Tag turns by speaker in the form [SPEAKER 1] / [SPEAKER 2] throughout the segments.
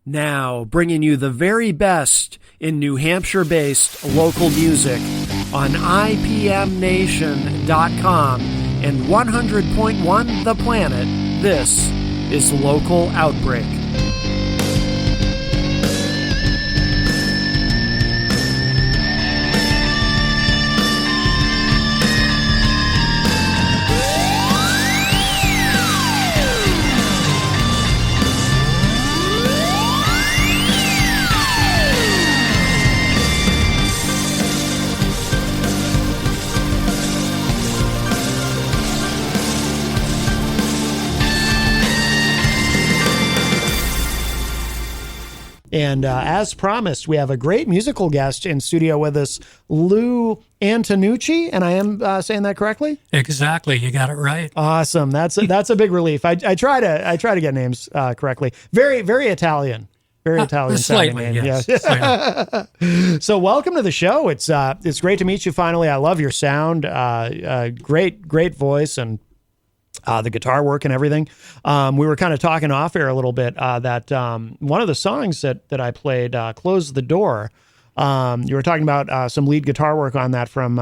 [SPEAKER 1] Now, bringing you the very best in New Hampshire-based local music on IPMNation.com and 100.1 The Planet, this is Local Outbreak. And as promised, we have a great musical guest in studio with us, Lou Antonucci, and I am saying that correctly?
[SPEAKER 2] Exactly, you got it right.
[SPEAKER 1] Awesome. That's a big relief. I try to get names correctly. Very Italian. Very Italian sounding name.
[SPEAKER 2] Yes.
[SPEAKER 1] Yeah. So welcome to the show. It's great to meet you finally. I love your sound. Great voice and the guitar work and everything. We were kind of talking off air a little bit that one of the songs that I played, Close the Door, you were talking about some lead guitar work on that from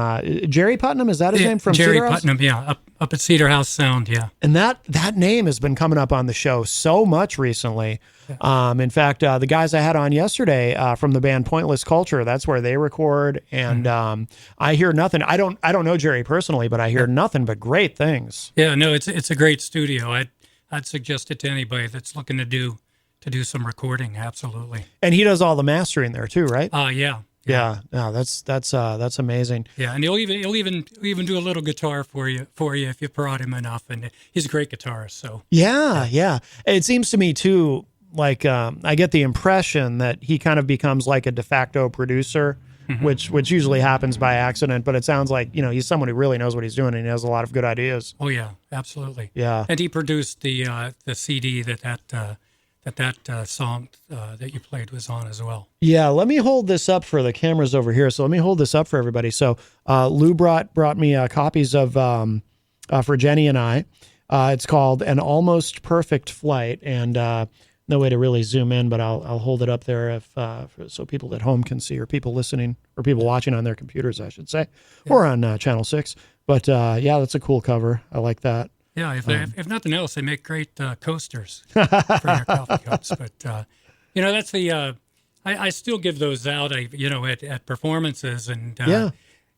[SPEAKER 1] Jerry Putnam. Is that his name? From
[SPEAKER 2] Jerry
[SPEAKER 1] Cedar House?
[SPEAKER 2] Putnam, yeah, up at Cedar House Sound, yeah.
[SPEAKER 1] And that name has been coming up on the show so much recently. In fact, the guys I had on yesterday from the band Pointless Culture, that's where they record. And I hear nothing. I don't know Jerry personally, but I hear nothing but great things.
[SPEAKER 2] Yeah, no, it's a great studio. I'd suggest it to anybody that's looking to do some recording. Absolutely.
[SPEAKER 1] And he does all the mastering there too, right?
[SPEAKER 2] Yeah.
[SPEAKER 1] Yeah. No, that's amazing.
[SPEAKER 2] Yeah, and he'll even do a little guitar for you if you prod him enough. And he's a great guitarist. So
[SPEAKER 1] yeah. It seems to me too. Like I get the impression that he kind of becomes like a de facto producer, which usually happens by accident. But it sounds like he's someone who really knows what he's doing and he has a lot of good ideas.
[SPEAKER 2] Oh yeah, absolutely.
[SPEAKER 1] Yeah,
[SPEAKER 2] and he produced the CD that song that you played was on as well.
[SPEAKER 1] Yeah, let me hold this up for the cameras over here. So let me hold this up for everybody. So Lou brought me copies of for Jenny and I. It's called An Almost Perfect Flight, and no way to really zoom in, but I'll hold it up there so people at home can see, or people listening, or people watching on their computers, I should say, or on Channel 6. But yeah, that's a cool cover. I like that.
[SPEAKER 2] Yeah, if nothing else, they make great coasters for your coffee cups. But that's the I still give those out. At performances, and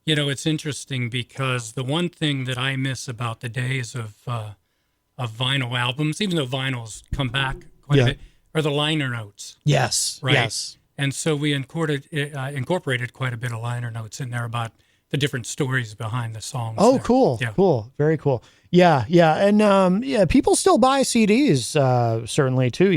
[SPEAKER 2] it's interesting because the one thing that I miss about the days of vinyl albums, even though vinyls come back quite a bit, are the liner notes.
[SPEAKER 1] Yes.
[SPEAKER 2] Right.
[SPEAKER 1] Yes.
[SPEAKER 2] And so we incorporated quite a bit of liner notes in there about the different stories behind the songs.
[SPEAKER 1] Oh,
[SPEAKER 2] there.
[SPEAKER 1] Cool.
[SPEAKER 2] Yeah.
[SPEAKER 1] Cool. Very cool. Yeah. And people still buy CDs certainly too,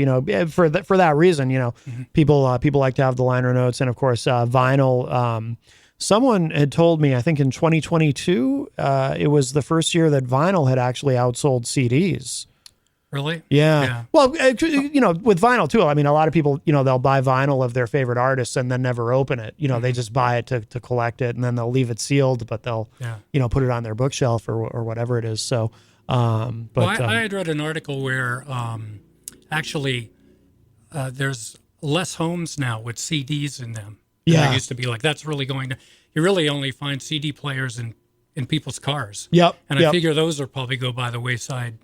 [SPEAKER 1] for that reason, people like to have the liner notes, and of course vinyl. Someone had told me, I think in 2022, it was the first year that vinyl had actually outsold CDs.
[SPEAKER 2] Really?
[SPEAKER 1] Yeah. Well, with vinyl too. I mean, a lot of people, they'll buy vinyl of their favorite artists and then never open it. They just buy it to collect it, and then they'll leave it sealed, but they'll, put it on their bookshelf or whatever it is. So, I
[SPEAKER 2] had read an article where actually there's less homes now with CDs in them than there used to be. Like that's really you really only find CD players in people's cars.
[SPEAKER 1] Yep.
[SPEAKER 2] And I figure those will probably go by the wayside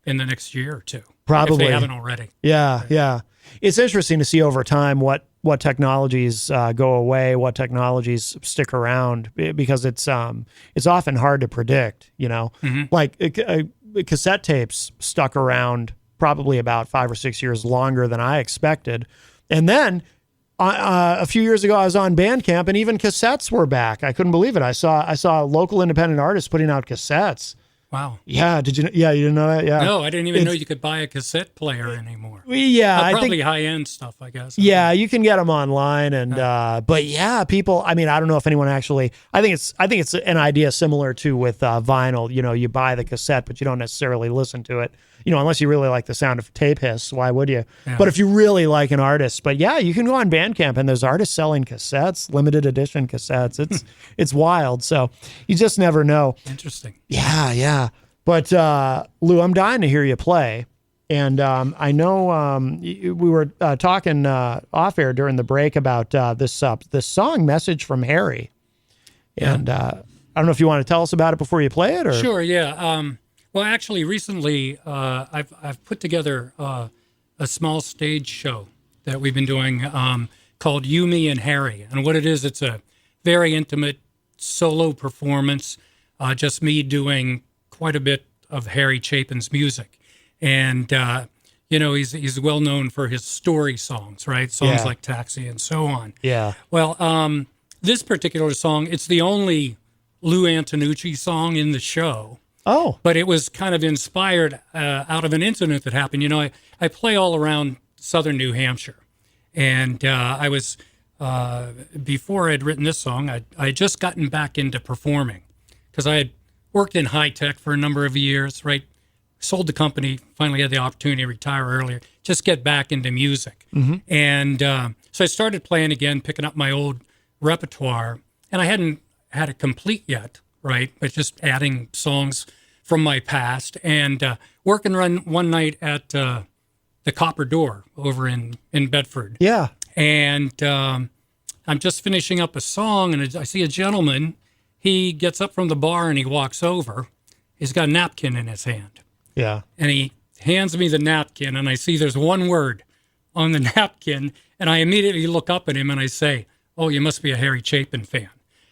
[SPEAKER 2] in the next year or two.
[SPEAKER 1] Probably.
[SPEAKER 2] If they haven't already.
[SPEAKER 1] Yeah. It's interesting to see over time what technologies go away, what technologies stick around, because it's often hard to predict, Like cassette tapes stuck around probably about 5 or 6 years longer than I expected. And then a few years ago, I was on Bandcamp, and even cassettes were back. I couldn't believe it. I saw local independent artists putting out cassettes.
[SPEAKER 2] Wow.
[SPEAKER 1] Yeah. Did you? Yeah, you didn't know that? Yeah.
[SPEAKER 2] No, I didn't even know you could buy a cassette player anymore.
[SPEAKER 1] Yeah, I
[SPEAKER 2] probably
[SPEAKER 1] think
[SPEAKER 2] high-end stuff, I guess.
[SPEAKER 1] Yeah, you can get them online, and but yeah, people. I mean, I don't know if anyone actually. I think it's an idea similar to with vinyl. You buy the cassette, but you don't necessarily listen to it. Unless you really like the sound of tape hiss, why would you? Yeah. But if you really like an artist, but yeah, you can go on Bandcamp, and there's artists selling cassettes, limited edition cassettes. It's wild. So you just never know.
[SPEAKER 2] Interesting.
[SPEAKER 1] Yeah. But Lou, I'm dying to hear you play. And I know we were talking off air during the break about this song "Message from Harry," and I don't know if you want to tell us about it before you play it, or
[SPEAKER 2] Sure, yeah. Well, actually, recently I've put together a small stage show that we've been doing called "You, Me, and Harry," and what it is, it's a very intimate solo performance, just me doing quite a bit of Harry Chapin's music. And, he's well known for his story songs, right? Songs like Taxi and so on.
[SPEAKER 1] Yeah.
[SPEAKER 2] Well, this particular song, it's the only Lou Antonucci song in the show.
[SPEAKER 1] Oh.
[SPEAKER 2] But it was kind of inspired out of an incident that happened. I play all around southern New Hampshire. And I was, before I'd written this song, I had just gotten back into performing because I had worked in high tech for a number of years, right? Sold the company, finally had the opportunity to retire earlier, just get back into music. Mm-hmm. And so I started playing again, picking up my old repertoire, and I hadn't had it complete yet, right? But just adding songs from my past and working one night at the Copper Door over in Bedford.
[SPEAKER 1] Yeah.
[SPEAKER 2] And I'm just finishing up a song, and I see a gentleman. He gets up from the bar and he walks over. He's got a napkin in his hand.
[SPEAKER 1] Yeah.
[SPEAKER 2] And he hands me the napkin, and I see there's one word on the napkin, and I immediately look up at him and I say, "Oh, you must be a Harry Chapin fan,"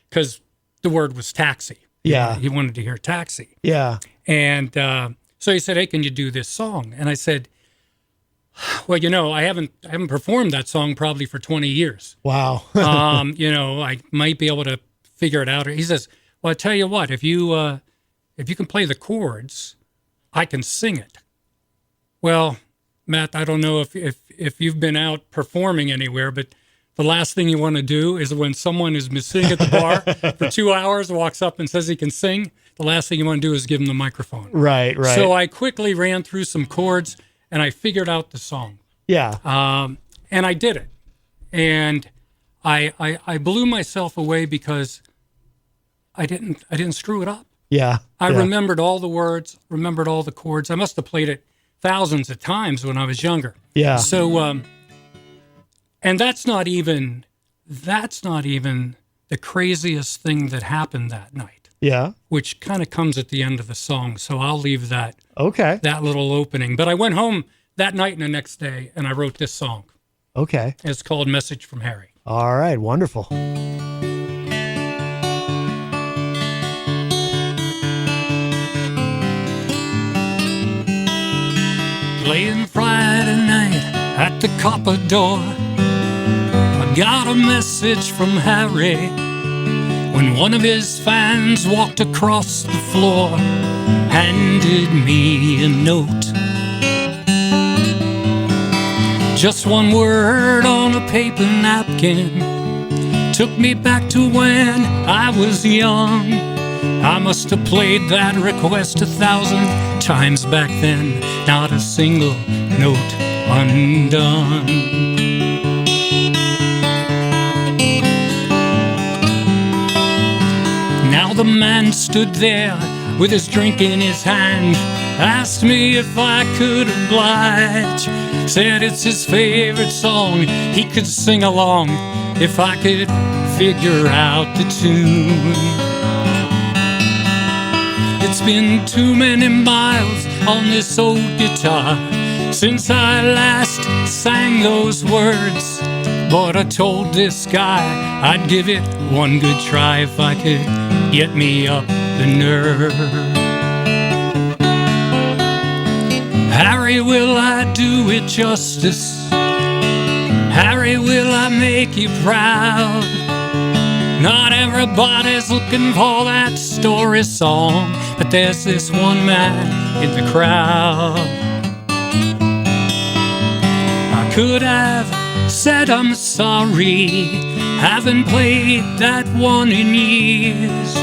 [SPEAKER 2] because the word was taxi.
[SPEAKER 1] Yeah.
[SPEAKER 2] He wanted to hear taxi.
[SPEAKER 1] Yeah.
[SPEAKER 2] And so he said, "Hey, can you do this song?" And I said, "Well, I haven't performed that song probably for 20 years.
[SPEAKER 1] Wow.
[SPEAKER 2] I might be able to figure it out." He says, "Well, I tell you what, if you can play the chords, I can sing it." Well, Matt, I don't know if you've been out performing anywhere, but the last thing you want to do is when someone is sitting at the bar for 2 hours, walks up and says he can sing, the last thing you want to do is give him the microphone.
[SPEAKER 1] Right.
[SPEAKER 2] So I quickly ran through some chords and I figured out the song.
[SPEAKER 1] Yeah.
[SPEAKER 2] And I did it. And I blew myself away because I didn't screw it up.
[SPEAKER 1] Yeah.
[SPEAKER 2] I remembered all the words, remembered all the chords. I must have played it thousands of times when I was younger.
[SPEAKER 1] Yeah.
[SPEAKER 2] So, and that's not even the craziest thing that happened that night.
[SPEAKER 1] Yeah.
[SPEAKER 2] Which kind of comes at the end of the song. So I'll leave that little opening. But I went home that night and the next day, and I wrote this song.
[SPEAKER 1] Okay.
[SPEAKER 2] It's called "Message from Harry."
[SPEAKER 1] All right. Wonderful.
[SPEAKER 2] Playing Friday night at the Copper Door, I got a message from Harry when one of his fans walked across the floor, handed me a note. Just one word on a paper napkin took me back to when I was young. I must have played that request 1,000 times back then, not a single note undone. Now the man stood there with his drink in his hand, asked me if I could oblige, said it's his favorite song, he could sing along if I could figure out the tune. It's been too many miles on this old guitar since I last sang those words, but I told this guy I'd give it one good try if I could get me up the nerve. Harry, will I do it justice? Harry, will I make you proud? Not everybody's looking for that story song, but there's this one man in the crowd. I could have said I'm sorry, haven't played that one in years,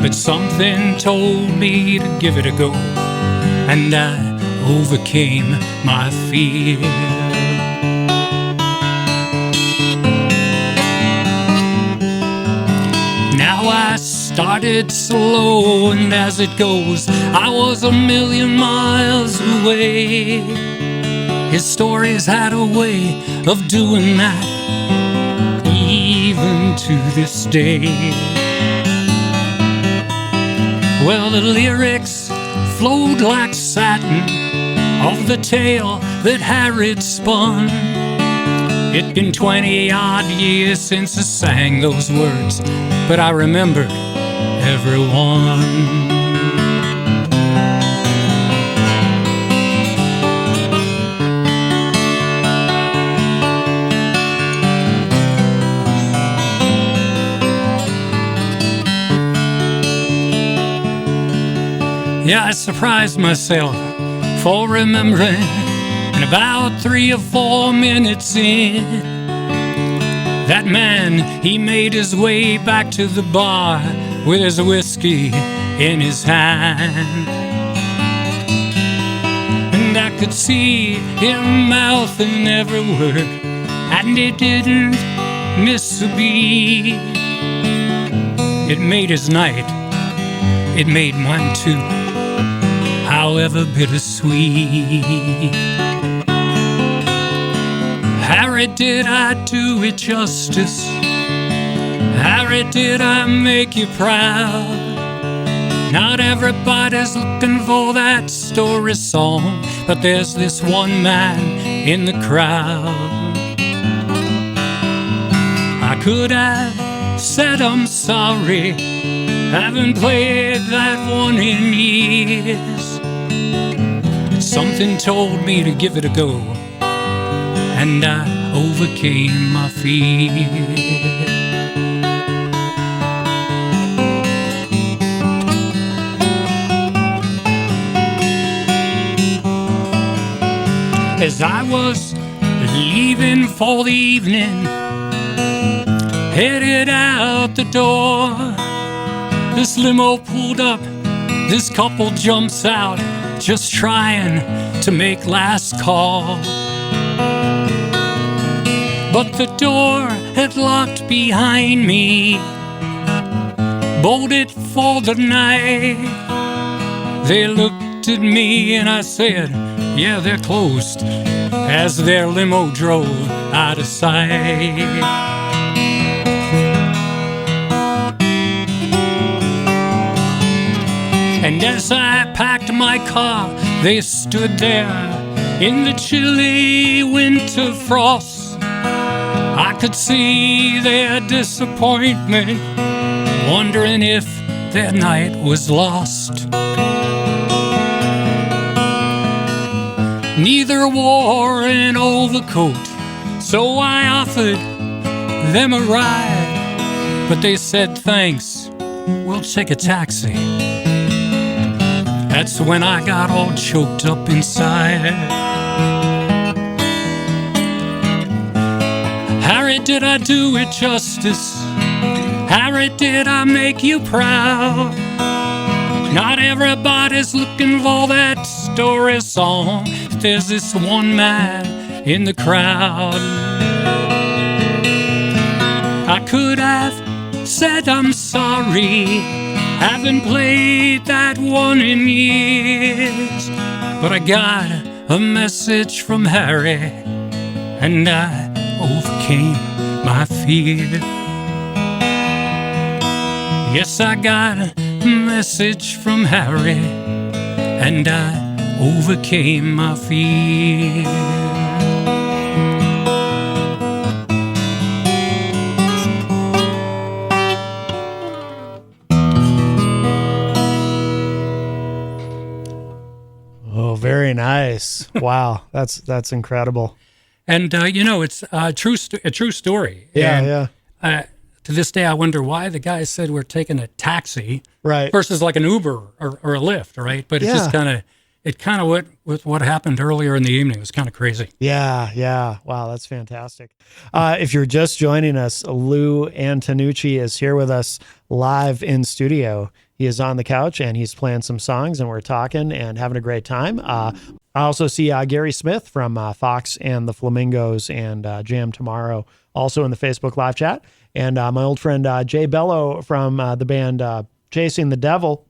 [SPEAKER 2] but something told me to give it a go, and I overcame my fear. Now I started slow, and as it goes, I was a million miles away. His stories had a way of doing that, even to this day. Well, the lyrics flowed like satin of the tale that Harriet spun. It'd been 20-odd years since I sang those words, but I remembered everyone. Yeah, I surprised myself for remembering, and about 3 or 4 minutes in, that man, he made his way back to the bar with his whiskey in his hand. And I could see him mouthing every word, and he didn't miss a beat. It made his night, it made mine too, however bittersweet. Harry, did I do it justice? Harry, did I make you proud? Not everybody's looking for that story song, but there's this one man in the crowd. I could have said I'm sorry, haven't played that one in years. Something told me to give it a go, and I overcame my fear. As I was leaving for the evening, headed out the door, this limo pulled up, this couple jumps out, just trying to make last call. But the door had locked behind me, bolted for the night. They looked at me and I said, yeah, they're closed, as their limo drove out of sight. And as I packed my car, they stood there in the chilly winter frost. I could see their disappointment, wondering if their night was lost. Neither wore an overcoat, so I offered them a ride, but they said thanks, we'll take a taxi. That's when I got all choked up inside. Harry, did I do it justice? Harry, did I make you proud? Not everybody's looking for that story song. There's this one man in the crowd. I could have said I'm sorry, haven't played that one in years, but I got a message from Harry, and I overcame my fear. Yes, I got a message from Harry, and I overcame my fear.
[SPEAKER 1] Oh, very nice. Wow, that's incredible.
[SPEAKER 2] And it's a true story.
[SPEAKER 1] Yeah,
[SPEAKER 2] and, to this day, I wonder why the guy said we're taking a taxi,
[SPEAKER 1] right,
[SPEAKER 2] versus like an Uber or a Lyft, right? But it's just kind of went with what happened earlier in the evening. It was kind of crazy.
[SPEAKER 1] Yeah. Wow, that's fantastic. If you're just joining us, Lou Antonucci is here with us live in studio. He is on the couch and he's playing some songs and we're talking and having a great time. I also see Gary Smith from Fox and the Flamingos and Jam Tomorrow also in the Facebook live chat. And my old friend Jay Bello from the band Chasing the Devil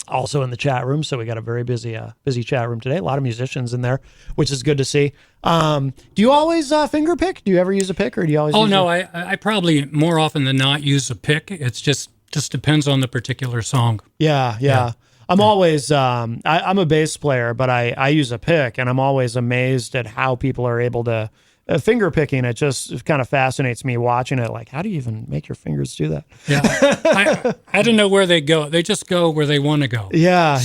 [SPEAKER 1] also in the chat room. So we got a very busy chat room today. A lot of musicians in there, which is good to see. Do you always finger pick? Do you ever use a pick, or do you always?
[SPEAKER 2] Oh no, I probably more often than not use a pick. It's just depends on the particular song.
[SPEAKER 1] Yeah. I'm always I'm a bass player, but I use a pick, and I'm always amazed at how people are able to finger picking. It just kind of fascinates me watching it. Like, how do you even make your fingers do that?
[SPEAKER 2] Yeah, I don't know where they go. They just go where they want to go.
[SPEAKER 1] Yeah.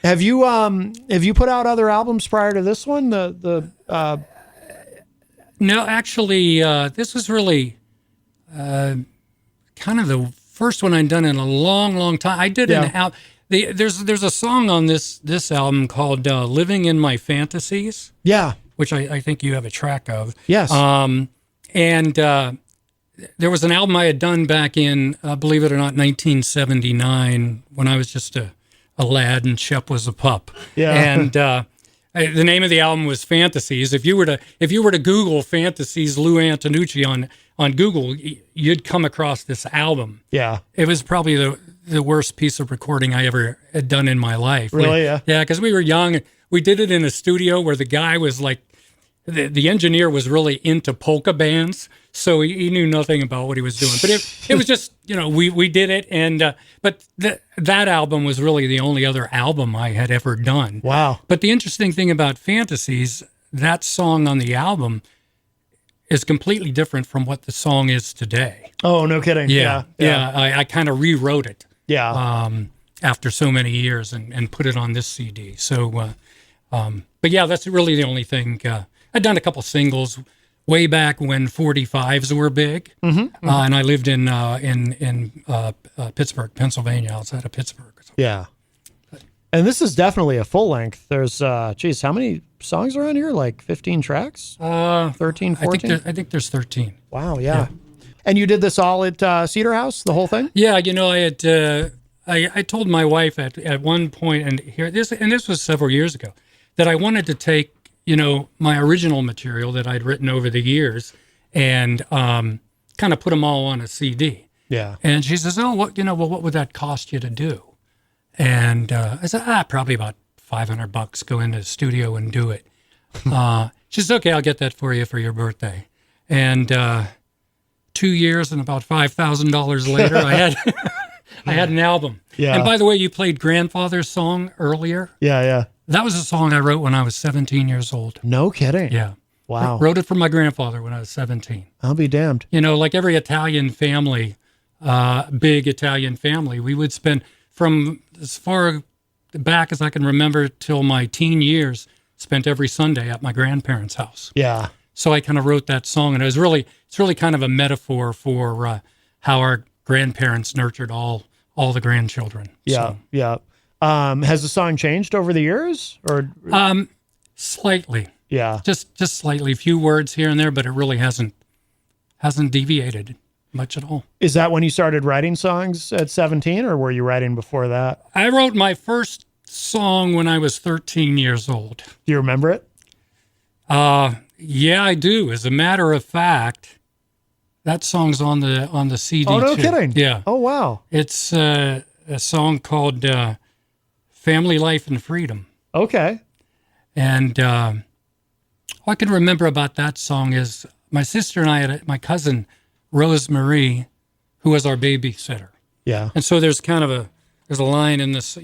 [SPEAKER 1] Have you put out other albums prior to this one?
[SPEAKER 2] No, actually, this was really kind of the first one I'd done in a long time. I did an album. There's a song on this album called "Living in My Fantasies."
[SPEAKER 1] Yeah,
[SPEAKER 2] which I think you have a track of.
[SPEAKER 1] Yes.
[SPEAKER 2] And there was an album I had done back in, believe it or not, 1979, when I was just a lad and Shep was a pup.
[SPEAKER 1] Yeah.
[SPEAKER 2] And the name of the album was Fantasies. If you were to Google Fantasies Lou Antonucci on Google, you'd come across this album.
[SPEAKER 1] Yeah.
[SPEAKER 2] It was probably the worst piece of recording I ever had done in my life.
[SPEAKER 1] Really? Yeah.
[SPEAKER 2] Yeah, because we were young. We did it in a studio where the guy was like, the engineer was really into polka bands, so he knew nothing about what he was doing. But it was just, we did it, and but that album was really the only other album I had ever done.
[SPEAKER 1] Wow.
[SPEAKER 2] But the interesting thing about Fantasies, that song on the album is completely different from what the song is today.
[SPEAKER 1] Oh, no kidding.
[SPEAKER 2] Yeah. I kind of rewrote it.
[SPEAKER 1] Yeah.
[SPEAKER 2] After so many years and put it on this CD. So, but yeah, that's really the only thing. I'd done a couple singles way back when 45s were big. Mm-hmm. And I lived in Pittsburgh, Pennsylvania, outside of Pittsburgh. So.
[SPEAKER 1] Yeah. And this is definitely a full length. There's, how many songs are on here? Like 15 tracks? 13, 14?
[SPEAKER 2] I think there's 13.
[SPEAKER 1] Wow, yeah. And you did this all at Cedar House, the whole thing?
[SPEAKER 2] Yeah, I had I told my wife at one point, and this was several years ago, that I wanted to take my original material that I'd written over the years and kind of put them all on a CD.
[SPEAKER 1] Yeah.
[SPEAKER 2] And she says, "Oh, what would that cost you to do?" And I said, probably about $500. Go into the studio and do it. She says, "Okay, I'll get that for you for your birthday." And 2 years and about $5,000 later, I had an album.
[SPEAKER 1] Yeah.
[SPEAKER 2] And by the way, you played Grandfather's song earlier.
[SPEAKER 1] Yeah.
[SPEAKER 2] That was a song I wrote when I was 17 years old.
[SPEAKER 1] No kidding.
[SPEAKER 2] Yeah.
[SPEAKER 1] Wow.
[SPEAKER 2] Wrote it for my grandfather when I was 17.
[SPEAKER 1] I'll be damned.
[SPEAKER 2] Like every Italian family, big Italian family, we would spend from as far back as I can remember till my teen years, spent every Sunday at my grandparents' house.
[SPEAKER 1] Yeah.
[SPEAKER 2] So I kind of wrote that song, and it's really kind of a metaphor for how our grandparents nurtured all the grandchildren.
[SPEAKER 1] Yeah,
[SPEAKER 2] so.
[SPEAKER 1] yeah. Has the song changed over the years, or
[SPEAKER 2] slightly?
[SPEAKER 1] Yeah,
[SPEAKER 2] just slightly, a few words here and there, but it really hasn't deviated much at all.
[SPEAKER 1] Is that when you started writing songs at 17, or were you writing before that?
[SPEAKER 2] I wrote my first song when I was 13 years old.
[SPEAKER 1] Do you remember it?
[SPEAKER 2] Yeah, I do. As a matter of fact, that song's on the CD.
[SPEAKER 1] Oh, no
[SPEAKER 2] too.
[SPEAKER 1] kidding.
[SPEAKER 2] Yeah.
[SPEAKER 1] Oh, wow.
[SPEAKER 2] It's a song called Family Life and Freedom.
[SPEAKER 1] Okay.
[SPEAKER 2] And all I can remember about that song is my sister and I had my cousin, Rose Marie, who was our babysitter.
[SPEAKER 1] Yeah.
[SPEAKER 2] And so there's a line in this,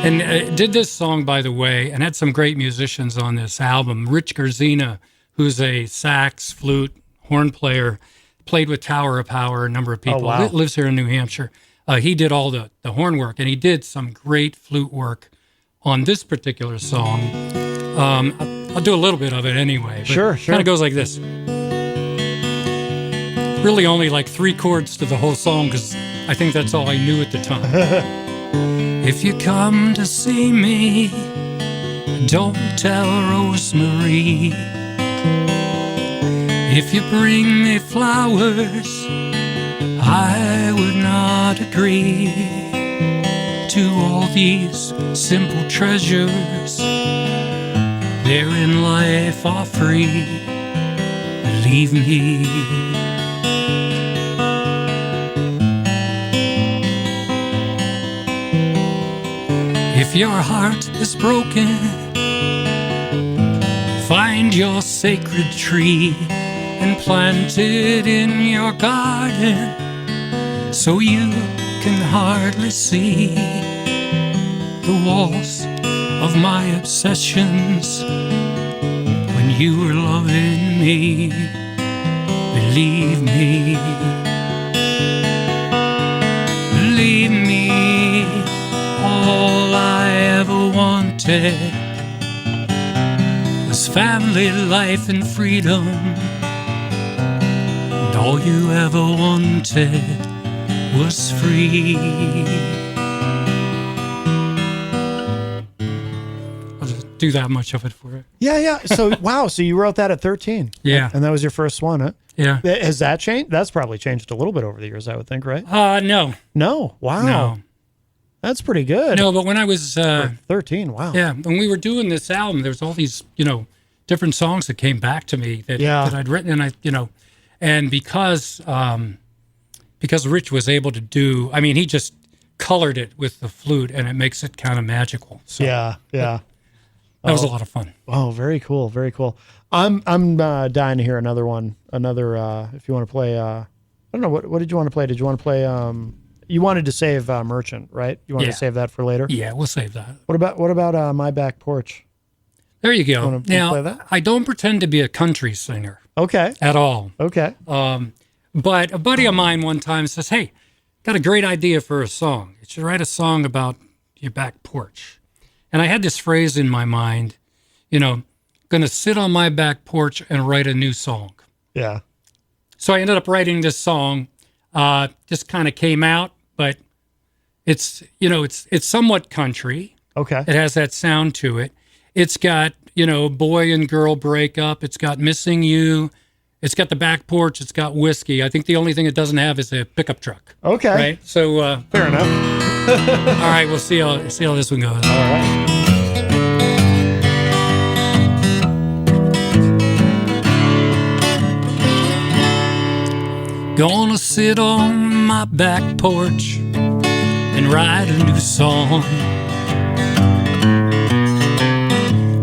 [SPEAKER 2] and did this song, by the way, and had some great musicians on this album. Rich Gerzina, who's a sax, flute, horn player, played with Tower of Power, a number of people.
[SPEAKER 1] Oh, wow.
[SPEAKER 2] Lives here in New Hampshire. He did all the horn work, and he did some great flute work on this particular song. I'll do a little bit of it anyway.
[SPEAKER 1] Sure.
[SPEAKER 2] Kind of goes like this. Really only like 3 chords to the whole song, because I think that's all I knew at the time. If you come to see me, don't tell Rosemary. If you bring me flowers, I would not agree to all these simple treasures. There in life are free. Believe me. If your heart is broken, find your sacred tree and plant it in your garden so you can hardly see the walls of my obsessions when you were loving me. Believe me. Believe me, all I ever wanted was family life and freedom, and all you ever wanted was free. I'll just do that much of it for it.
[SPEAKER 1] Yeah. So, wow. So you wrote that at 13.
[SPEAKER 2] Yeah.
[SPEAKER 1] And that was your first one, huh?
[SPEAKER 2] Yeah.
[SPEAKER 1] Has that changed? That's probably changed a little bit over the years, I would think, right?
[SPEAKER 2] No.
[SPEAKER 1] No. Wow.
[SPEAKER 2] No.
[SPEAKER 1] That's pretty good.
[SPEAKER 2] No, but when I was...
[SPEAKER 1] 13, wow.
[SPEAKER 2] Yeah, when we were doing this album, there was all these, different songs that came back to me that I'd written, and and because Rich was able to do, he just colored it with the flute, and it makes it kind of magical. So
[SPEAKER 1] Yeah.
[SPEAKER 2] that was a lot of fun.
[SPEAKER 1] Oh, very cool. Very cool. I'm dying to hear another one. If you want to play, I don't know, what did you want to play? Did you want to play, you wanted to save Merchant, right? You wanted to save that for later?
[SPEAKER 2] Yeah, we'll save that.
[SPEAKER 1] What about My Back Porch?
[SPEAKER 2] There you go.
[SPEAKER 1] Wanna play that?
[SPEAKER 2] I don't pretend to be a country singer.
[SPEAKER 1] Okay.
[SPEAKER 2] At all.
[SPEAKER 1] Okay.
[SPEAKER 2] But a buddy of mine one time says, hey, got a great idea for a song. You should write a song about your back porch. And I had this phrase in my mind, going to sit on my back porch and write a new song.
[SPEAKER 1] Yeah.
[SPEAKER 2] So I ended up writing this song. Just kind of came out, but it's somewhat country.
[SPEAKER 1] Okay.
[SPEAKER 2] It has that sound to it. It's got, boy and girl breakup. It's got Missing You. It's got the back porch. It's got whiskey. I think the only thing it doesn't have is a pickup truck.
[SPEAKER 1] Okay.
[SPEAKER 2] Right? So
[SPEAKER 1] fair enough.
[SPEAKER 2] all right, we'll see how this one goes.
[SPEAKER 1] All right.
[SPEAKER 2] Gonna sit on my back porch and write a new song.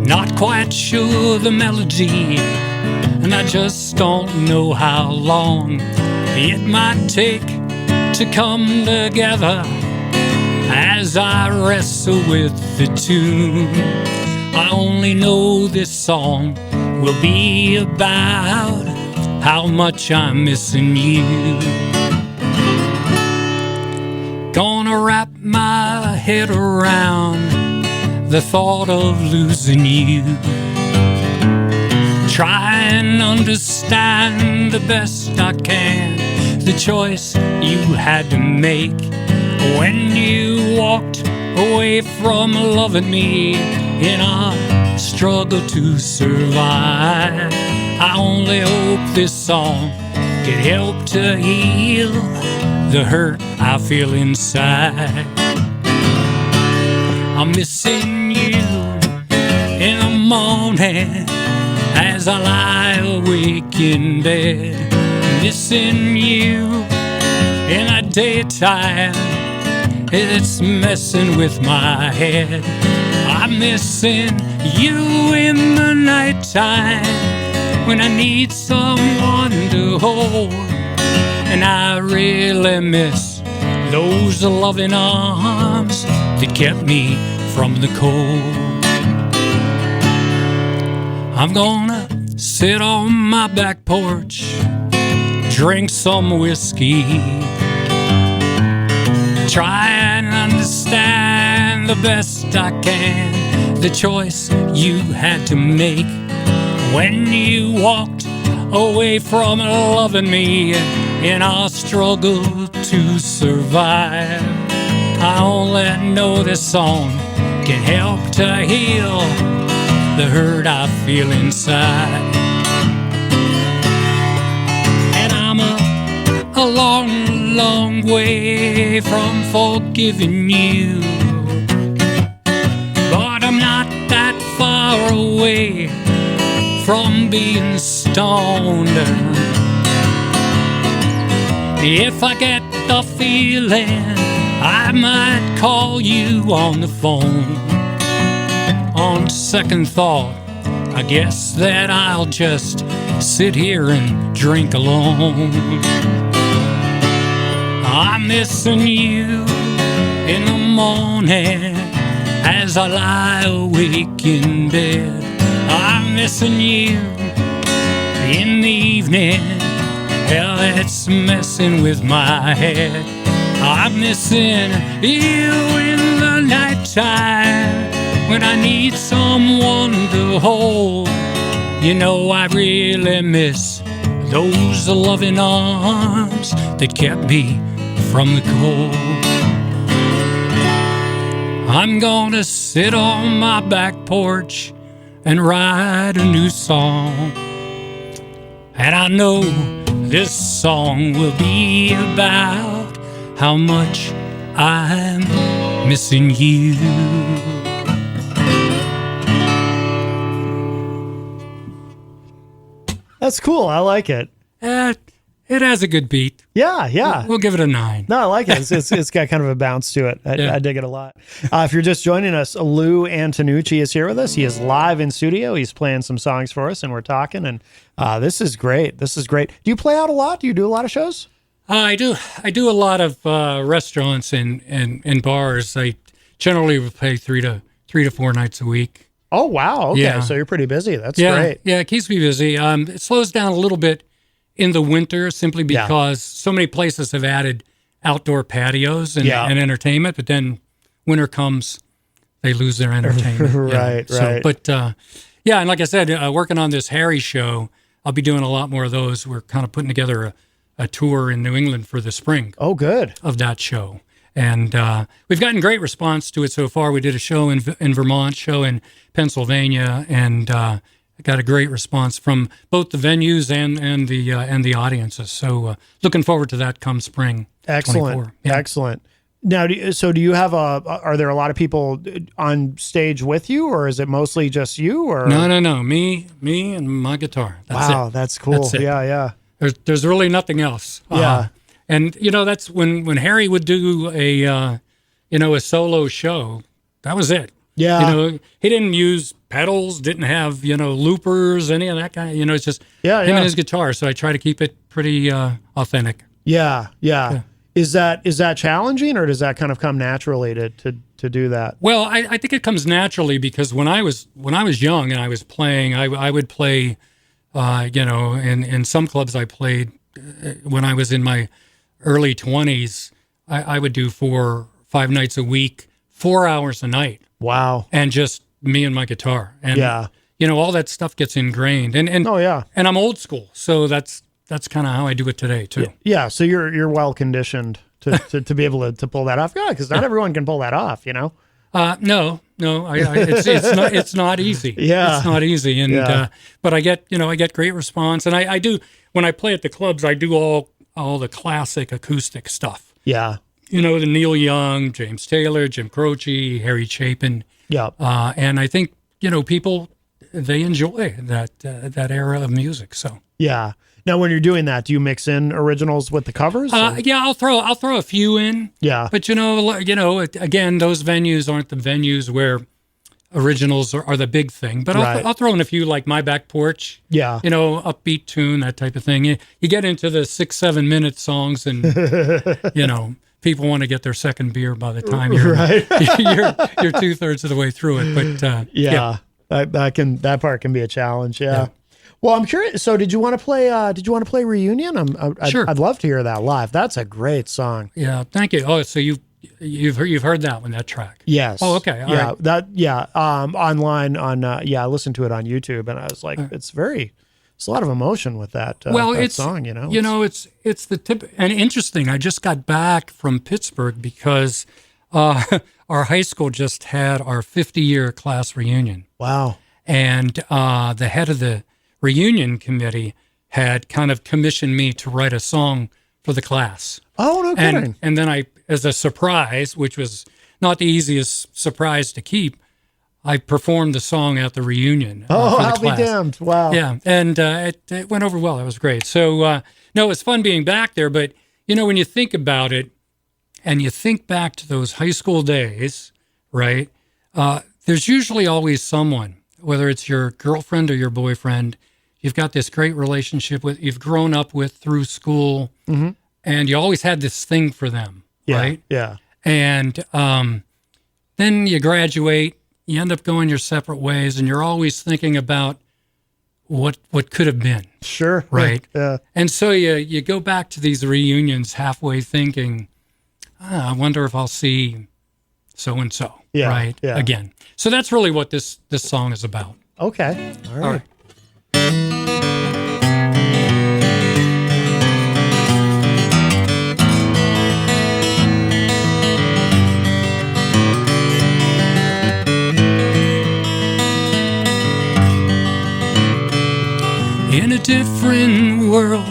[SPEAKER 2] Not quite sure the melody, and I just don't know how long it might take to come together as I wrestle with the tune. I only know this song will be about how much I'm missing you. Gonna wrap my head around the thought of losing you. Try and understand the best I can the choice you had to make when you walked away from loving me in our struggle to survive. I only hope this song can help to heal the hurt I feel inside. I'm missing you in the morning as I lie awake in bed. Missing you in the daytime, it's messing with my head. I'm missing you in the nighttime when I need someone to hold, and I really miss those loving arms that kept me from the cold. I'm gonna sit on my back porch, drink some whiskey, try and understand the best I can the choice you had to make when you walked away from loving me in our struggle to survive. I only know this song can help to heal the hurt I feel inside. long, long way from forgiving you, but I'm not that far away from being stoned. If I get the feeling, I might call you on the phone. On second thought, I guess that I'll just sit here and drink alone. I'm missing you in the morning as I lie awake in bed. I'm missing you in the evening. Hell, it's messing with my head. I'm missing you in the nighttime when I need someone to hold. You know, I really miss those loving arms that kept me from the cold. I'm gonna sit on my back porch and write a new song. And I know this song will be about how much I'm missing you.
[SPEAKER 1] That's cool. I like it.
[SPEAKER 2] It has a good beat.
[SPEAKER 1] Yeah, yeah.
[SPEAKER 2] We'll give it a 9.
[SPEAKER 1] No, I like it. It's got kind of a bounce to it. I dig it a lot. If you're just joining us, Lou Antonucci is here with us. He is live in studio. He's playing some songs for us, and we're talking. And this is great. This is great. Do you play out a lot? Do you do a lot of shows?
[SPEAKER 2] I do. I do a lot of restaurants and bars. I generally play 3 to 4 nights a week.
[SPEAKER 1] Oh, wow. Okay, so you're pretty busy. That's great.
[SPEAKER 2] Yeah, it keeps me busy. It slows down a little bit in the winter simply because so many places have added outdoor patios and entertainment, but then winter comes, they lose their entertainment.
[SPEAKER 1] Right.
[SPEAKER 2] But and like I said, working on this Harry show, I'll be doing a lot more of those. We're kind of putting together a tour in New England for the spring.
[SPEAKER 1] Oh, good.
[SPEAKER 2] Of that show. And we've gotten great response to it so far. We did a show in Vermont, show in Pennsylvania, and got a great response from both the venues and the audiences. So looking forward to that come spring.
[SPEAKER 1] Excellent, excellent. Now, do you have are there a lot of people on stage with you, or is it mostly just you? Or
[SPEAKER 2] no, me and my guitar. That's it.
[SPEAKER 1] That's cool.
[SPEAKER 2] That's it.
[SPEAKER 1] Yeah.
[SPEAKER 2] There's really nothing else. And that's when Harry would do a solo show. That was it.
[SPEAKER 1] Yeah.
[SPEAKER 2] He didn't use pedals, didn't have loopers, any of that kind. It's just him and his guitar. So I try to keep it pretty authentic.
[SPEAKER 1] Yeah. Is that challenging, or does that kind of come naturally to do that?
[SPEAKER 2] Well, I think it comes naturally because when I was young and I was playing, I would play, in some clubs I played when I was in my early 20s. I would do 4-5 nights a week, 4 hours a night.
[SPEAKER 1] Wow.
[SPEAKER 2] And just me and my guitar. And all that stuff gets ingrained. And and I'm old school, so that's kind of how I do it today too.
[SPEAKER 1] Yeah, so you're well conditioned to be able to pull that off. Yeah, because not everyone can pull that off, No, it's not easy. Yeah,
[SPEAKER 2] it's not easy. And but I get great response, and I do when I play at the clubs. I do all the classic acoustic stuff.
[SPEAKER 1] Yeah.
[SPEAKER 2] The Neil Young, James Taylor, Jim Croce, Harry Chapin.
[SPEAKER 1] Yeah.
[SPEAKER 2] And I think, people, they enjoy that era of music. So.
[SPEAKER 1] Yeah. Now, when you're doing that, do you mix in originals with the covers?
[SPEAKER 2] I'll throw a few in.
[SPEAKER 1] Yeah.
[SPEAKER 2] But, again, those venues aren't the venues where originals are the big thing. But I'll throw in a few like My Back Porch. Yeah. Upbeat tune, that type of thing. You get into the 6-7 minute songs and, people want to get their second beer by the time you're 2/3 of the way through it. But
[SPEAKER 1] that part can be a challenge. Yeah. Well, I'm curious. So, did you want to play Reunion?
[SPEAKER 2] Sure.
[SPEAKER 1] I'd love to hear that live. That's a great song.
[SPEAKER 2] Yeah. Thank you. Oh, so you've heard that one, that track?
[SPEAKER 1] Yes.
[SPEAKER 2] Oh, okay. All right.
[SPEAKER 1] Online on I listened to it on YouTube, and I was like, it's a lot of emotion with that. It's song.
[SPEAKER 2] It's the tip. And interesting. I just got back from Pittsburgh because our high school just had our 50-year class reunion.
[SPEAKER 1] Wow.
[SPEAKER 2] And the head of the reunion committee had kind of commissioned me to write a song for the class.
[SPEAKER 1] Oh, no kidding.
[SPEAKER 2] And then I, as a surprise, which was not the easiest surprise to keep, I performed the song at the reunion. For the
[SPEAKER 1] I'll
[SPEAKER 2] class.
[SPEAKER 1] be damned. Wow.
[SPEAKER 2] Yeah, and it went over well. It was great. So, no, it was fun being back there. But, when you think about it and you think back to those high school days, right, there's usually always someone, whether it's your girlfriend or your boyfriend, you've got this great relationship with, you've grown up with through school, and you always had this thing for them, right?
[SPEAKER 1] Yeah.
[SPEAKER 2] And then you graduate, you end up going your separate ways, and you're always thinking about what could have been.
[SPEAKER 1] Sure.
[SPEAKER 2] Right.
[SPEAKER 1] Yeah.
[SPEAKER 2] And so you go back to these reunions halfway thinking, I wonder if I'll see so-and-so, right?
[SPEAKER 1] Yeah.
[SPEAKER 2] Again. So that's really what this song is about.
[SPEAKER 1] Okay. All right.
[SPEAKER 2] In a different world,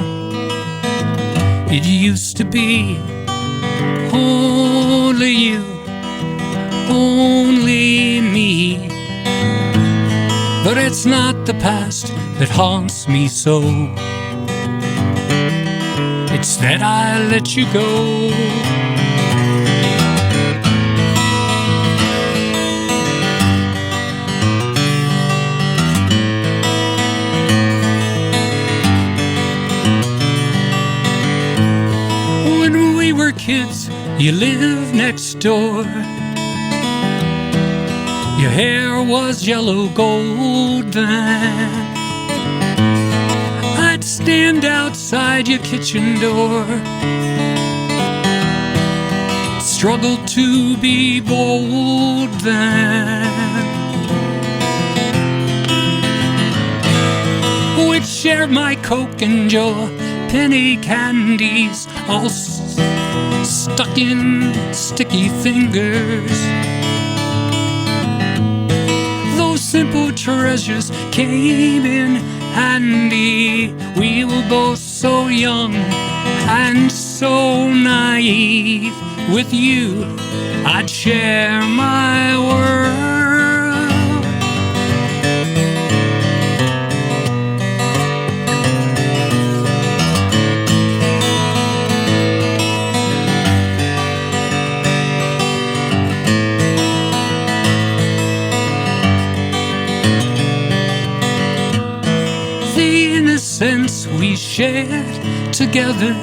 [SPEAKER 2] it used to be only you, only me. But it's not the past that haunts me so. It's that I let you go. Kids, you lived next door. Your hair was yellow gold then. I'd stand outside your kitchen door, struggled to be bold then. We'd share my Coke and your penny candies, all stuck in sticky fingers. Those simple treasures came in handy. We were both so young and so naive. With you, I'd share my world. Since we shared together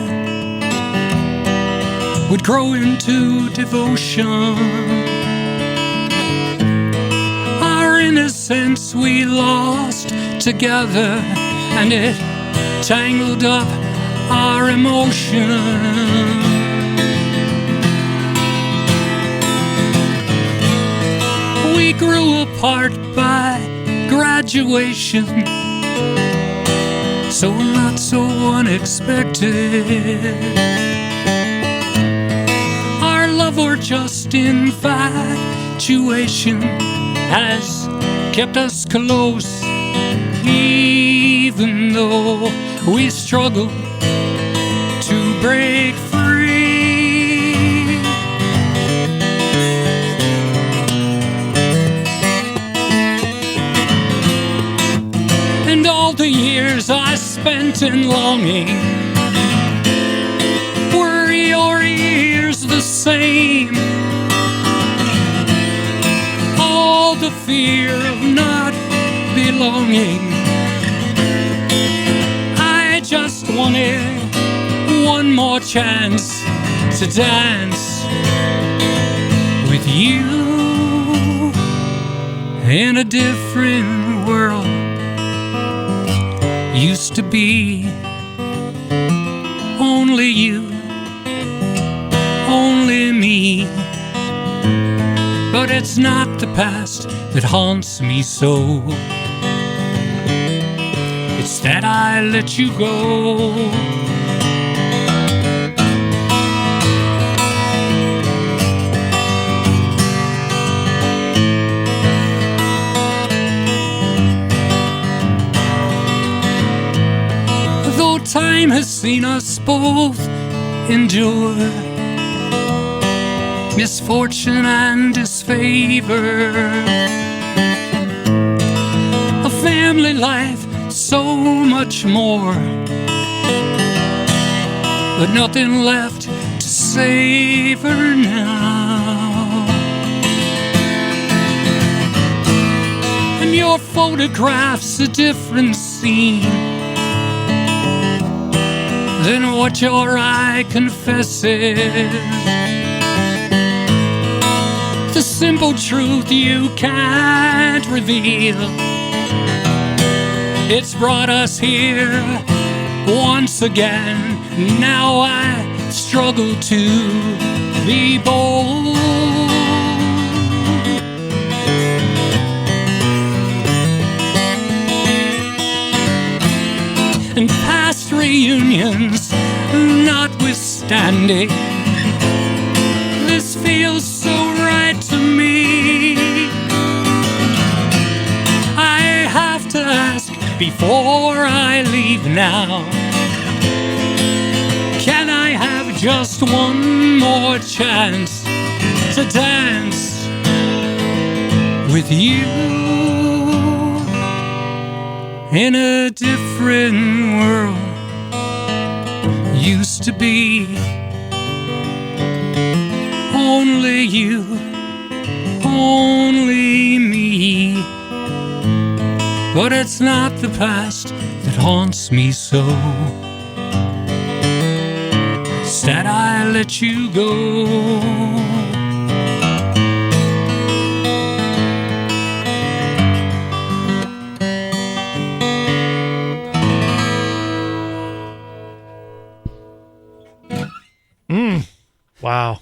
[SPEAKER 2] would grow into devotion. Our innocence we lost together, and it tangled up our emotion. We grew apart by graduation, so not so unexpected. Our love or just infatuation has kept us close, even though we struggle to break free. And all the years I spent in longing, were your ears the same? All the fear of not belonging, I just wanted one more chance to dance with you in a different world. Used to be only you, only me. But it's not the past that haunts me so. It's that I let you go. Time has seen us both endure misfortune and disfavor. A family life, so much more, but nothing left to savor now. And your photograph's a different scene than what your eye confesses. The simple truth you can't reveal, it's brought us here once again. Now I struggle to be bold. And past reunions notwithstanding, this feels so right to me. I have to ask before I leave now, can I have just one more chance to dance with you in a different world? Used to be only you, only me. But it's not the past that haunts me so. Instead I let you go.
[SPEAKER 1] Wow.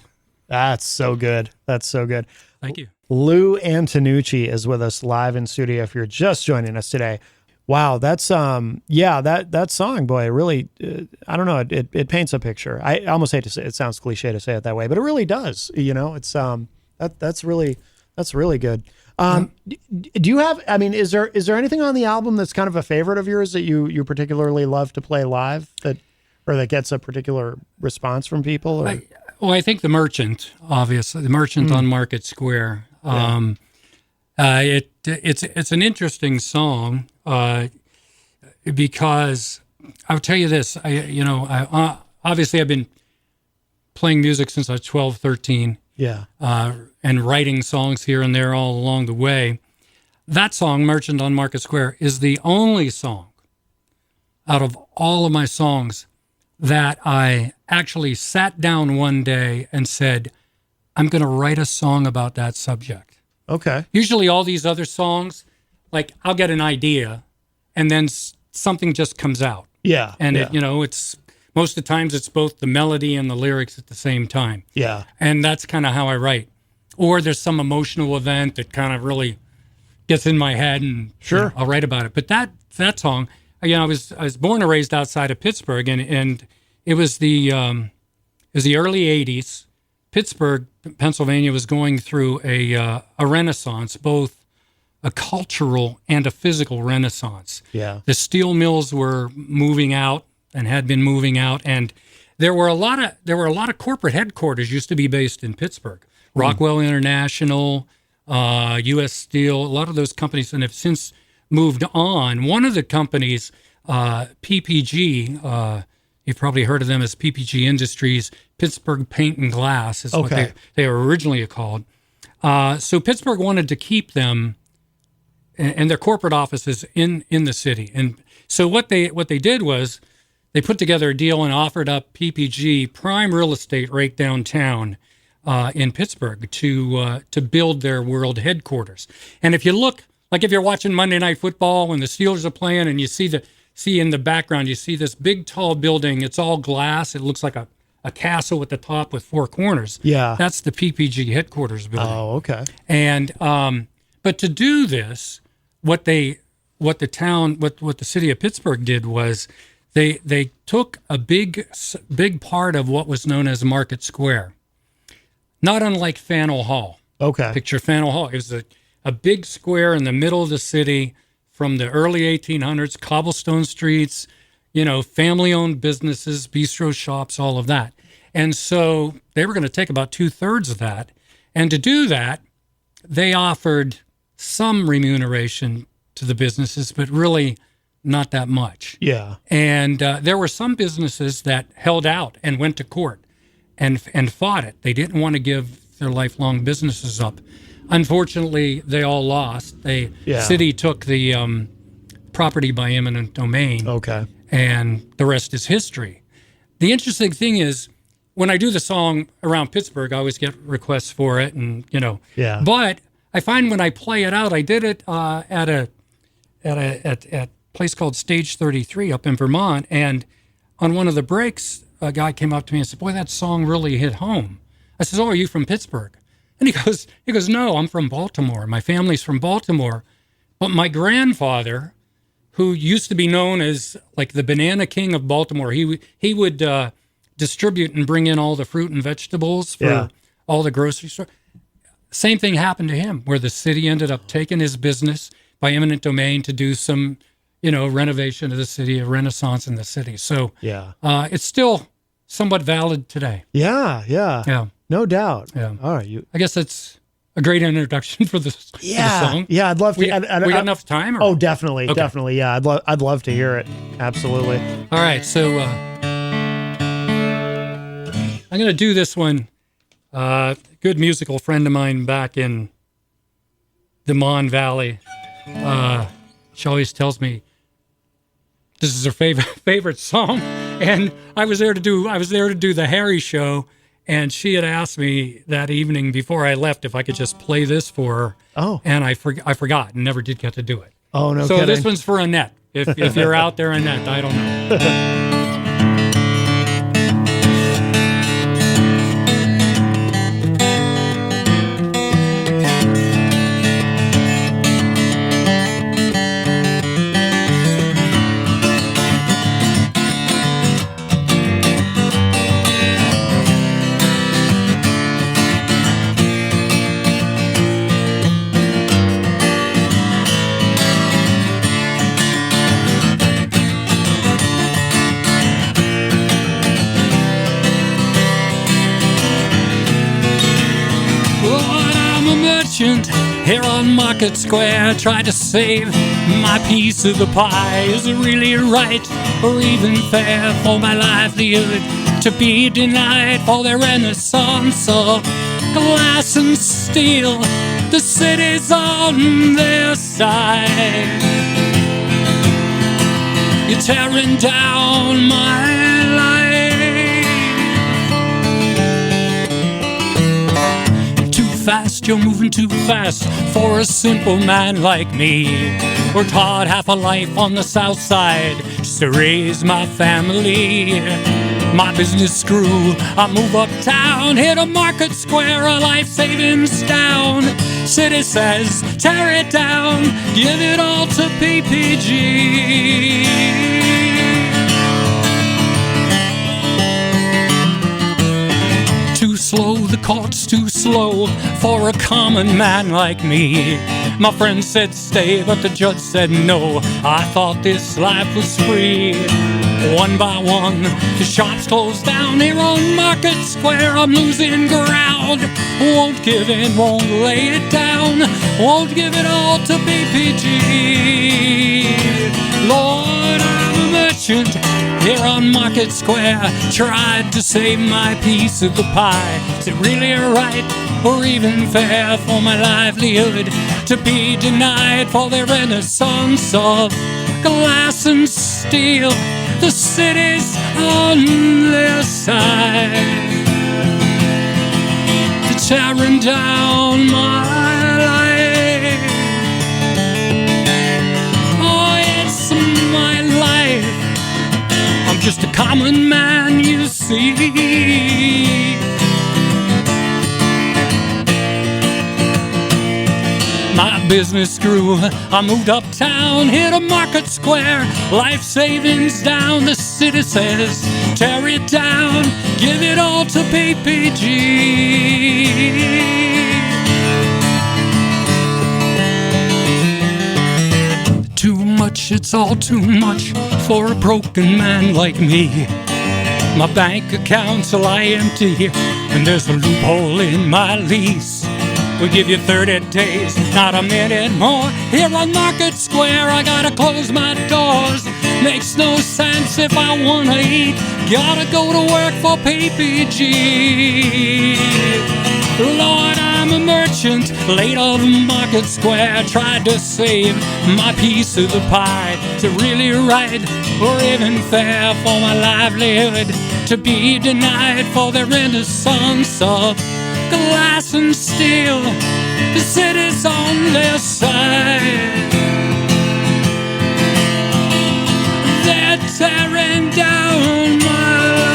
[SPEAKER 1] That's so good. That's so good.
[SPEAKER 2] Thank you.
[SPEAKER 1] Lou Antonucci is with us live in studio if you're just joining us today. Wow, that's that song, boy, really I don't know, it paints a picture. I almost hate to say it, sounds cliche to say it that way, but it really does. You know, it's that's really good. Do you have, I mean, is there anything on the album that's kind of a favorite of yours that you particularly love to play live that gets a particular response from people? Or?
[SPEAKER 2] I think The Merchant, obviously, The Merchant on Market Square. It's an interesting song because I'll tell you this. Obviously I've been playing music since I was 12, 13.
[SPEAKER 1] Yeah.
[SPEAKER 2] And writing songs here and there all along the way. That song, Merchant on Market Square, is the only song out of all of my songs that I actually sat down one day and said, I'm going to write a song about that subject.
[SPEAKER 1] Okay.
[SPEAKER 2] Usually all these other songs, like I'll get an idea and then something just comes out.
[SPEAKER 1] Yeah.
[SPEAKER 2] And it's most of the times it's both the melody and the lyrics at the same time.
[SPEAKER 1] Yeah.
[SPEAKER 2] And that's kind of how I write. Or there's some emotional event that kind of really gets in my head and
[SPEAKER 1] sure,
[SPEAKER 2] I'll write about it. But that song, I was born and raised outside of Pittsburgh, and it was the early 80s. Pittsburgh, Pennsylvania was going through a renaissance, both a cultural and a physical renaissance.
[SPEAKER 1] Yeah.
[SPEAKER 2] The steel mills were moving out and had been moving out, and there were a lot of corporate headquarters used to be based in Pittsburgh. Rockwell International, U.S. Steel, a lot of those companies, and have since moved on. One of the companies, PPG, you've probably heard of them as PPG Industries, Pittsburgh Paint and Glass is what they were originally called. So Pittsburgh wanted to keep them and their corporate offices in the city. And so what they did was they put together a deal and offered up PPG prime real estate right downtown in Pittsburgh to build their world headquarters. And if you look, like if you're watching Monday Night Football when the Steelers are playing and you see in the background, you see this big tall building, it's all glass. It looks like a castle at the top with four corners.
[SPEAKER 1] Yeah.
[SPEAKER 2] That's the PPG headquarters building.
[SPEAKER 1] Oh, okay.
[SPEAKER 2] And but to do this, what the city of Pittsburgh did was they took a big part of what was known as Market Square. Not unlike Faneuil Hall.
[SPEAKER 1] Okay.
[SPEAKER 2] Picture Faneuil Hall. It was a big square in the middle of the city from the early 1800s, cobblestone streets, family-owned businesses, bistro shops, all of that. And so they were going to take about 2/3 of that. And to do that, they offered some remuneration to the businesses, but really not that much.
[SPEAKER 1] Yeah.
[SPEAKER 2] And there were some businesses that held out and went to court and fought it. They didn't want to give their lifelong businesses up. Unfortunately, they all lost. City took the property by eminent domain.
[SPEAKER 1] Okay.
[SPEAKER 2] And the rest is history. The interesting thing is, when I do the song around Pittsburgh, I always get requests for it, and
[SPEAKER 1] Yeah.
[SPEAKER 2] But I find when I play it out, I did it at a place called Stage 33 up in Vermont, and on one of the breaks, a guy came up to me and said, "Boy, that song really hit home." I said, "Oh, are you from Pittsburgh?" And he goes, "No, I'm from Baltimore. My family's from Baltimore, but my grandfather, who used to be known as like the Banana King of Baltimore, he would distribute and bring in all the fruit and vegetables for all the grocery store. Same thing happened to him, where the city ended up taking his business by eminent domain to do some, renovation of the city, a renaissance in the city. So it's still somewhat valid today.
[SPEAKER 1] Yeah. No doubt.
[SPEAKER 2] Yeah.
[SPEAKER 1] All right.
[SPEAKER 2] I guess that's a great introduction for the song.
[SPEAKER 1] Yeah. I'd love to.
[SPEAKER 2] We got enough time? Or?
[SPEAKER 1] Oh, definitely.
[SPEAKER 2] Okay.
[SPEAKER 1] Definitely. Yeah. I'd love to hear it. Absolutely.
[SPEAKER 2] All right. So I'm going to do this one. Good musical friend of mine back in the Mon Valley. She always tells me this is her favorite song, and I was there to do the Harry show, and she had asked me that evening before I left if I could just play this for her.
[SPEAKER 1] Oh,
[SPEAKER 2] and I forgot and never did get to do it.
[SPEAKER 1] Oh no!
[SPEAKER 2] So
[SPEAKER 1] kidding.
[SPEAKER 2] This one's for Annette. If you're out there, Annette, I don't know. Here on Market Square, try to save my piece of the pie. Is it really right or even fair for my livelihood to be denied for the renaissance of glass and steel? The city's on their side. You're tearing down my life. Fast, you're moving too fast for a simple man like me. Worked hard half a life on the south side just to raise my family. My business grew, I move uptown, hit a Market Square, a life savings down. City says, tear it down, give it all to PPG. Too slow, the court's too slow for a common man like me. My friend said stay, but the judge said no. I thought this life was free. One by one, the shops closed down here on Market Square. I'm losing ground. Won't give in, won't lay it down. Won't give it all to BPG. Lord, I'm a merchant here on Market Square. Tried to save my piece of the pie. Is it really right or even fair for my livelihood to be denied for the renaissance of glass and steel? The city's on their side. They're tearing down my life. Oh, it's my life. I'm just a common man, you see. My business grew, I moved uptown, hit a Market Square, life savings down. The city says, tear it down, give it all to PPG. Too much, it's all too much for a broken man like me. My bank account's lie empty, and there's a loophole in my lease. We give you 30 days, not a minute more. Here on Market Square, I gotta close my doors. Makes no sense if I wanna eat. Gotta go to work for PPG. Lord, I'm a merchant, late off Market Square. Tried to save my piece of the pie. To really right or even fair for my livelihood to be denied for the renaissance of glass and steel. The city's on their side. They're tearing down my life.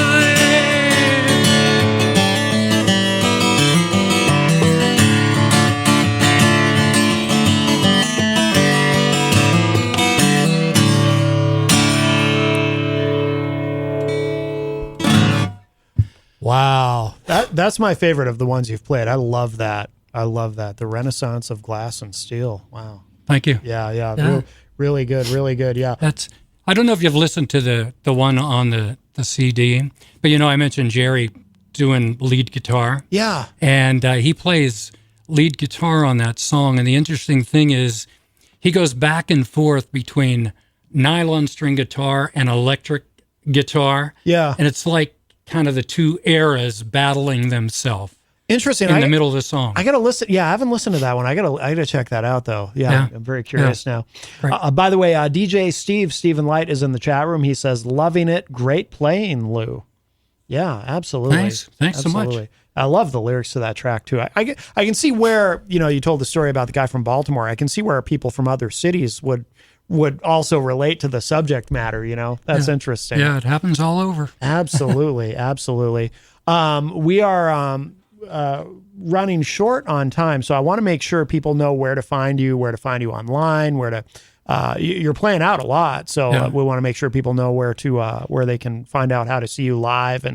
[SPEAKER 1] Wow. That's my favorite of the ones you've played. I love that. I love that. The Renaissance of Glass and Steel. Wow.
[SPEAKER 2] Thank you.
[SPEAKER 1] Yeah. Really good. Really good. Yeah.
[SPEAKER 2] I don't know if you've listened to the one on the CD, but I mentioned Jerry doing lead guitar.
[SPEAKER 1] Yeah.
[SPEAKER 2] And he plays lead guitar on that song. And the interesting thing is he goes back and forth between nylon string guitar and electric guitar.
[SPEAKER 1] Yeah.
[SPEAKER 2] And it's like kind of the two eras battling themselves.
[SPEAKER 1] Interesting.
[SPEAKER 2] In the middle of the song.
[SPEAKER 1] I got to listen. Yeah, I haven't listened to that one. I got to check that out though. Yeah. I'm very curious now.
[SPEAKER 2] Right.
[SPEAKER 1] By the way, DJ Stephen Light is in the chat room. He says, loving it. Great playing, Lou. Yeah, absolutely.
[SPEAKER 2] Thanks so much.
[SPEAKER 1] I love the lyrics to that track too. I can see where, you told the story about the guy from Baltimore. I can see where people from other cities would also relate to the subject matter. That's interesting.
[SPEAKER 2] Yeah, it happens all over.
[SPEAKER 1] Absolutely. Absolutely. We are running short on time, so I want to make sure people know where to find you online, you're playing out a lot. So we want to make sure people know where they can find out how to see you live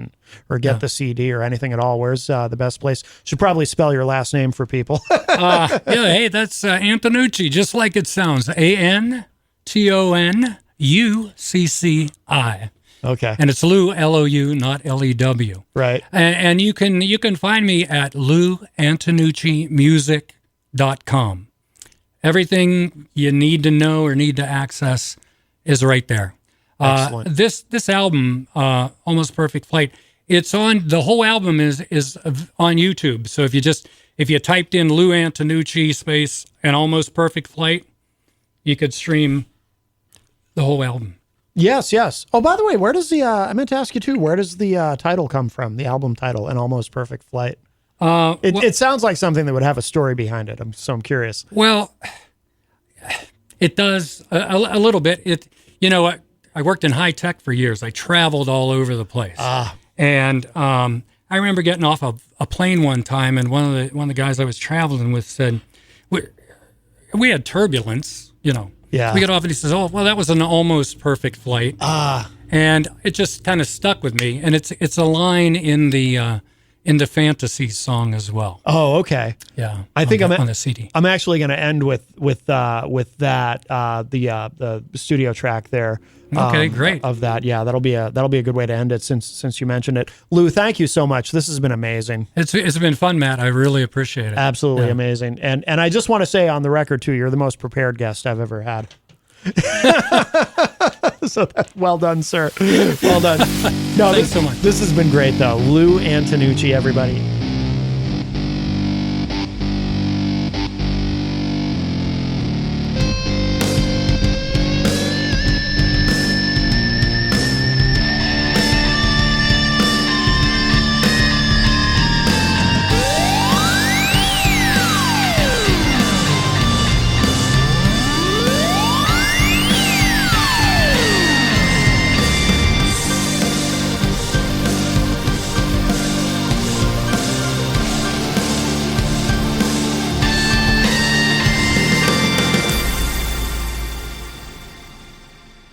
[SPEAKER 1] or get the CD or anything at all. Where's the best place? Should probably spell your last name for people.
[SPEAKER 2] Hey, that's Antonucci, just like it sounds. ANTONUCCI.
[SPEAKER 1] Okay.
[SPEAKER 2] And it's Lou, L-O-U, not L-E-W.
[SPEAKER 1] Right.
[SPEAKER 2] And you can find me at louantonuccimusic.com. Everything you need to know or need to access is right there.
[SPEAKER 1] Excellent.
[SPEAKER 2] This album, Almost Perfect Flight, the whole album is on YouTube. So if you typed in Lou Antonucci space and Almost Perfect Flight, you could stream the whole album.
[SPEAKER 1] Yes. Oh, by the way, where does I meant to ask you too, where does the title come from, the album title, An Almost Perfect Flight? It sounds like something that would have a story behind it. I'm curious.
[SPEAKER 2] Well, it does a little bit. I worked in high tech for years. I traveled all over the place. And I remember getting off a plane one time, and one of the guys I was traveling with said, we had turbulence,
[SPEAKER 1] Yeah.
[SPEAKER 2] We got off and he says, oh, well, that was an almost perfect flight. And it just kind of stuck with me. And it's a line in the fantasy song as well.
[SPEAKER 1] Oh, okay.
[SPEAKER 2] Yeah.
[SPEAKER 1] I think
[SPEAKER 2] on the CD.
[SPEAKER 1] I'm actually going to end with that, the studio track there.
[SPEAKER 2] Okay, great.
[SPEAKER 1] Of that. Yeah, that'll be a good way to end it since you mentioned it. Lou, thank you so much. This has been amazing.
[SPEAKER 2] It's been fun, Matt. I really appreciate it.
[SPEAKER 1] Absolutely amazing. And I just want to say on the record too, you're the most prepared guest I've ever had. So well done, sir. Well done. No,
[SPEAKER 2] Thanks so much.
[SPEAKER 1] This has been great though. Lou Antonucci, everybody.